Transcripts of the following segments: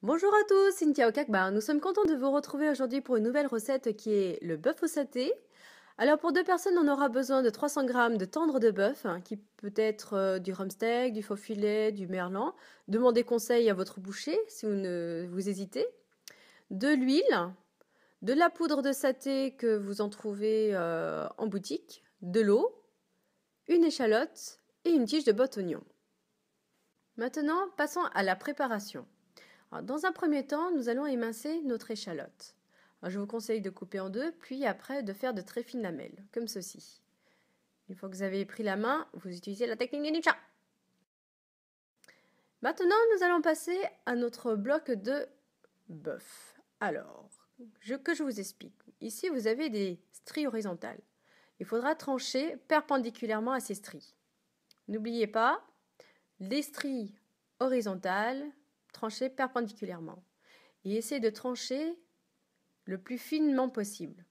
Bonjour à tous, Cynthia Okakbar. Nous sommes contents de vous retrouver aujourd'hui pour une nouvelle recette qui est le bœuf au saté. Alors pour 2 personnes, on aura besoin de 300 g de tendre de bœuf, qui peut être du rumsteak, du faux filet, du merlan. Demandez conseil à votre boucher si vous hésitez. De l'huile, de la poudre de saté que vous en trouvez en boutique, de l'eau, une échalote et une tige de botte oignon. Maintenant, passons à la préparation. Alors, dans un premier temps, nous allons émincer notre échalote. Alors, je vous conseille de couper en deux, puis après de faire de très fines lamelles, comme ceci. Une fois que vous avez pris la main, vous utilisez la technique du ninja. Maintenant, nous allons passer à notre bloc de bœuf. Alors, que je vous explique. Ici, vous avez des stries horizontales. Il faudra trancher perpendiculairement à ces stries. N'oubliez pas, les stries horizontales, trancher perpendiculairement. Et essayez de trancher le plus finement possible.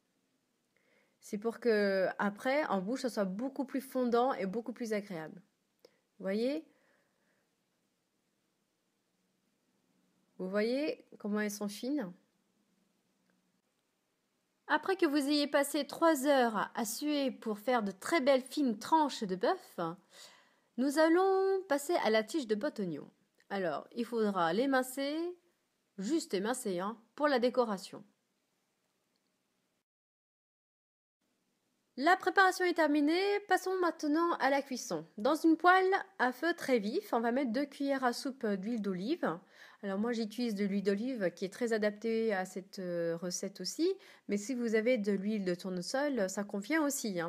C'est pour que après, en bouche, ça soit beaucoup plus fondant et beaucoup plus agréable. Vous voyez? Vous voyez comment elles sont fines? Après que vous ayez passé 3 heures à suer pour faire de très belles fines tranches de bœuf, nous allons passer à la tige de botte oignon. Alors, il faudra l'émincer, juste émincer, pour la décoration. La préparation est terminée, passons maintenant à la cuisson. Dans une poêle à feu très vif, on va mettre 2 cuillères à soupe d'huile d'olive. Alors moi j'utilise de l'huile d'olive qui est très adaptée à cette recette aussi, mais si vous avez de l'huile de tournesol, ça convient aussi.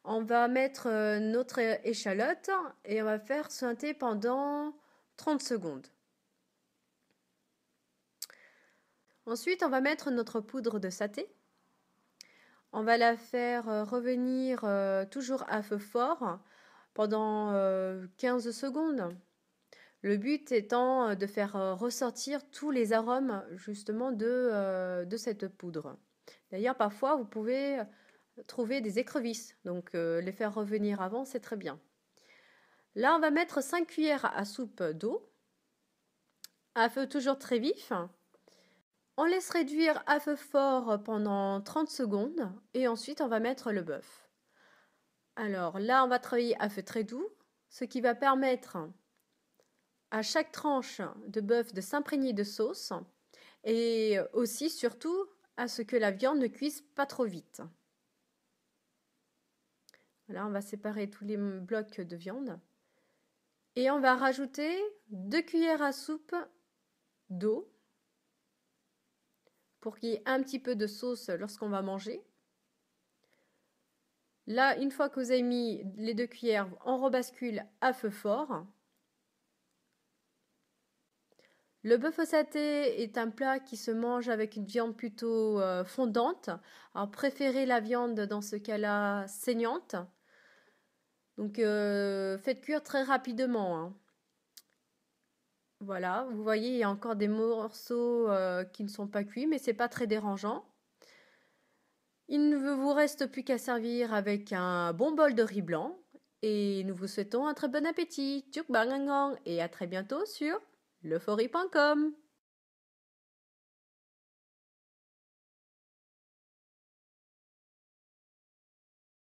On va mettre notre échalote et on va faire suinter pendant 30 secondes. Ensuite, on va mettre notre poudre de saté. On va la faire revenir toujours à feu fort pendant 15 secondes. Le but étant de faire ressortir tous les arômes justement de cette poudre. D'ailleurs, parfois, vous pouvez trouver des écrevisses. Donc, les faire revenir avant, c'est très bien. Là, on va mettre 5 cuillères à soupe d'eau, à feu toujours très vif. On laisse réduire à feu fort pendant 30 secondes et ensuite on va mettre le bœuf. Alors là, on va travailler à feu très doux, ce qui va permettre à chaque tranche de bœuf de s'imprégner de sauce et aussi surtout à ce que la viande ne cuise pas trop vite. Voilà, on va séparer tous les blocs de viande et on va rajouter 2 cuillères à soupe d'eau pour qu'il y ait un petit peu de sauce lorsqu'on va manger. Là, une fois que vous avez mis les 2 cuillères, on rebascule à feu fort. Le bœuf au saté est un plat qui se mange avec une viande plutôt fondante. Alors préférez la viande dans ce cas-là saignante. Donc faites cuire très rapidement. Voilà, vous voyez, il y a encore des morceaux qui ne sont pas cuits, mais c'est pas très dérangeant. Il ne vous reste plus qu'à servir avec un bon bol de riz blanc. Et nous vous souhaitons un très bon appétit. Tchuk bang et à très bientôt sur leforie.com.